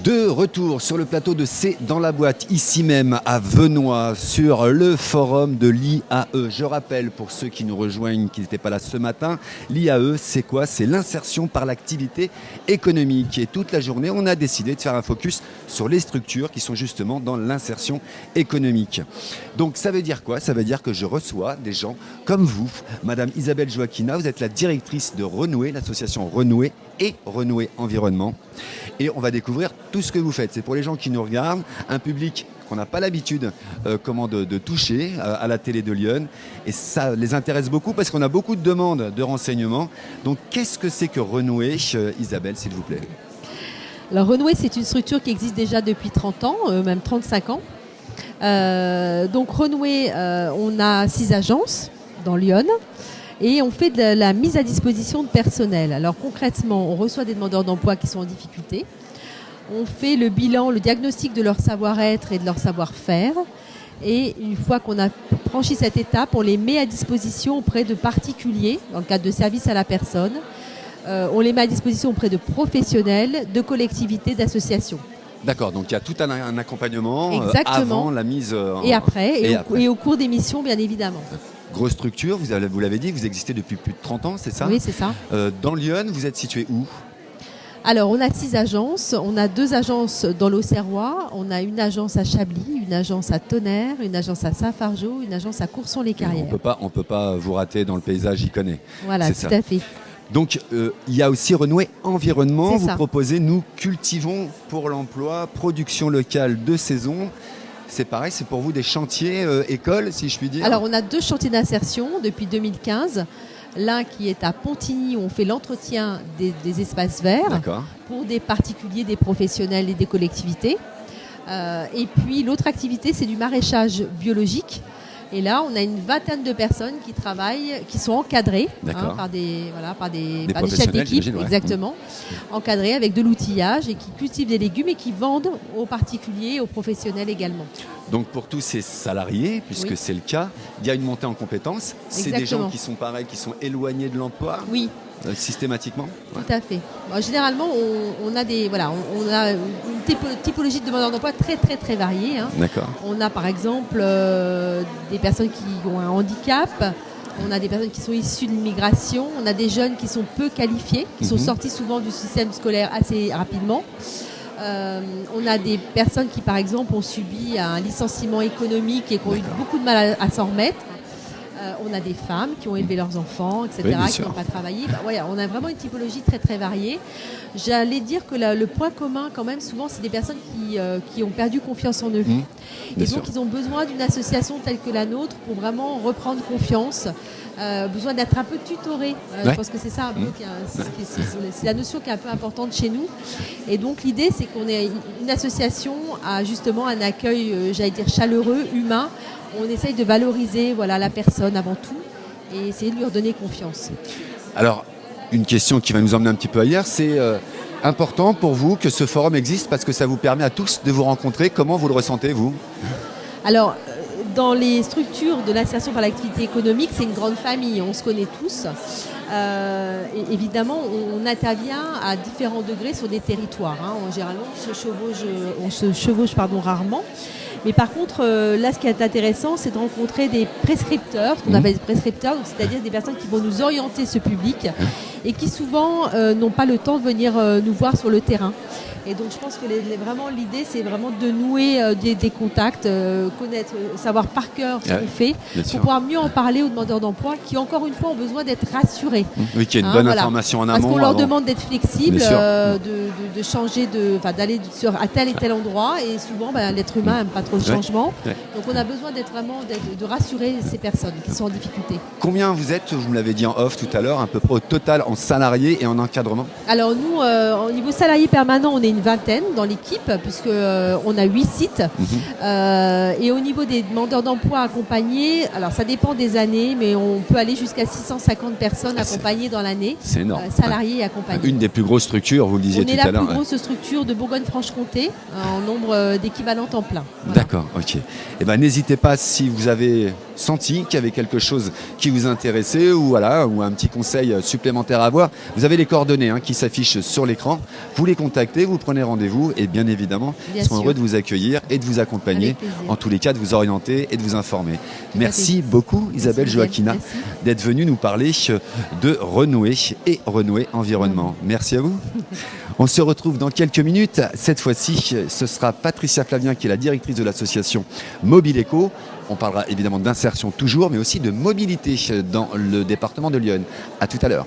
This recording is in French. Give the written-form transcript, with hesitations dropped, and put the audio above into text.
De retour sur le plateau de C'est dans la boîte, ici même à Venoy, sur le forum de l'IAE. Je rappelle pour ceux qui nous rejoignent, qui n'étaient pas là ce matin, l'IAE c'est quoi? C'est l'insertion par l'activité économique. Et toute la journée, on a décidé de faire un focus sur les structures qui sont justement dans l'insertion économique. Donc ça veut dire quoi? Ça veut dire que je reçois des gens comme vous, Madame Isabelle Joaquina, vous êtes la directrice de Renouer, l'association Renouer et Renouer Environnement. Et on va découvrir tout ce que vous faites. C'est pour les gens qui nous regardent, un public qu'on n'a pas l'habitude de toucher à la télé de Lyon. Et ça les intéresse beaucoup parce qu'on a beaucoup de demandes de renseignements. Donc qu'est-ce que c'est que Renouer, Isabelle, s'il vous plaît? Alors Renouer, c'est une structure qui existe déjà depuis 30 ans, même 35 ans. Donc Renouer, on a 6 agences dans Lyon. Et on fait de la mise à disposition de personnel. Alors concrètement, on reçoit des demandeurs d'emploi qui sont en difficulté. On fait le bilan, le diagnostic de leur savoir-être et de leur savoir-faire. Et une fois qu'on a franchi cette étape, on les met à disposition auprès de particuliers, dans le cadre de services à la personne. On les met à disposition auprès de professionnels, de collectivités, d'associations. D'accord, donc il y a tout un accompagnement avant la mise et après, et au cours des missions, bien évidemment. Grosse structure, vous l'avez dit, vous existez depuis plus de 30 ans, c'est ça? Oui, c'est ça. Dans Lyon, vous êtes situé où? Alors, on a 6 agences. On a 2 agences dans l'Auxerrois. On a une agence à Chablis, une agence à Tonnerre, une agence à Saint-Fargeau, une agence à Courson-les-Carrières. On peut pas vous rater dans le paysage, j'y connais. Voilà, tout à fait. Donc, il y a aussi Renouer Environnement. Vous proposez, nous cultivons pour l'emploi, production locale de saison. C'est pareil, c'est pour vous des chantiers écoles, si je puis dire? Alors, on a 2 chantiers d'insertion depuis 2015. L'un qui est à Pontigny, où on fait l'entretien des espaces verts pour des particuliers, des professionnels et des collectivités. Et puis, l'autre activité, c'est du maraîchage biologique. Et là, on a une vingtaine de personnes qui travaillent, qui sont encadrées par des chefs d'équipe, exactement, encadrées avec de l'outillage et qui cultivent des légumes et qui vendent aux particuliers, aux professionnels également. Donc pour tous ces salariés, puisque c'est le cas, il y a une montée en compétences. C'est des gens qui sont pareils, qui sont éloignés de l'emploi. Oui. Systématiquement. Tout à fait. Bon, généralement, on a une typologie de demandeurs d'emploi très très très variée. D'accord. On a par exemple des personnes qui ont un handicap. On a des personnes qui sont issues de l'immigration. On a des jeunes qui sont peu qualifiés, qui sont sortis souvent du système scolaire assez rapidement. On a des personnes qui, par exemple, ont subi un licenciement économique et qui ont eu beaucoup de mal à s'en remettre. On a des femmes qui ont élevé leurs enfants, etc., qui n'ont pas travaillé. On a vraiment une typologie très très variée. J'allais dire que le point commun, quand même, souvent, c'est des personnes qui ont perdu confiance en eux. Et donc, ils ont besoin d'une association telle que la nôtre pour vraiment reprendre confiance. Besoin d'être un peu tutoré. Je pense que c'est ça un peu, c'est la notion qui est un peu importante chez nous. Et donc l'idée, c'est qu'on ait une association à justement un accueil, j'allais dire chaleureux, humain. On essaye de valoriser la personne avant tout et essayer de lui redonner confiance. Alors, une question qui va nous emmener un petit peu ailleurs, c'est important pour vous que ce forum existe parce que ça vous permet à tous de vous rencontrer. Comment vous le ressentez, vous? Alors, dans les structures de l'insertion par l'activité économique, c'est une grande famille, on se connaît tous. Et évidemment, on intervient à différents degrés sur des territoires. Généralement, on se chevauche rarement. Mais par contre, là, ce qui est intéressant, c'est de rencontrer des prescripteurs, ce qu'on appelle des prescripteurs, c'est-à-dire des personnes qui vont nous orienter ce public et qui souvent n'ont pas le temps de venir nous voir sur le terrain. Et donc je pense que vraiment l'idée, c'est vraiment de nouer des contacts, connaître, savoir par cœur ce qu'on fait, pour pouvoir mieux en parler aux demandeurs d'emploi qui, encore une fois, ont besoin d'être rassurés. Oui, qu'il y ait une bonne information en amont. Parce qu'on leur demande d'être flexibles, de changer, d'aller à tel et tel endroit. Et souvent, l'être humain n'aime pas trop le changement. Donc on a besoin de rassurer ces personnes qui sont en difficulté. Combien vous êtes, vous me l'avez dit en off tout à l'heure, à peu près au total en salariés et en encadrement? Alors nous, au niveau salariés permanents, on est une vingtaine dans l'équipe, puisqu'on a 8 sites. Et au niveau des demandeurs d'emploi accompagnés, alors ça dépend des années, mais on peut aller jusqu'à 650 personnes accompagnées dans l'année. C'est énorme. Salariés et accompagnés. Une des plus grosses structures, vous le disiez tout à l'heure. On est la plus grosse structure de Bourgogne-Franche-Comté en nombre d'équivalents temps plein. Voilà. D'accord, ok. Eh ben, n'hésitez pas, si vous avez senti qu'il y avait quelque chose qui vous intéressait ou, voilà, ou un petit conseil supplémentaire à avoir, vous avez les coordonnées qui s'affichent sur l'écran. Vous les contactez, vous prenez rendez-vous et bien évidemment, ils seront heureux de vous accueillir et de vous accompagner, en tous les cas de vous orienter et de vous informer. Merci beaucoup Isabelle Joachina d'être venue nous parler de Renouer et Renouer Environnement. Merci à vous. On se retrouve dans quelques minutes. Cette fois-ci, ce sera Patricia Flavien qui est la directrice de l'association Mobile Eco. On parlera évidemment d'insertion toujours, mais aussi de mobilité dans le département de Lyon. À tout à l'heure.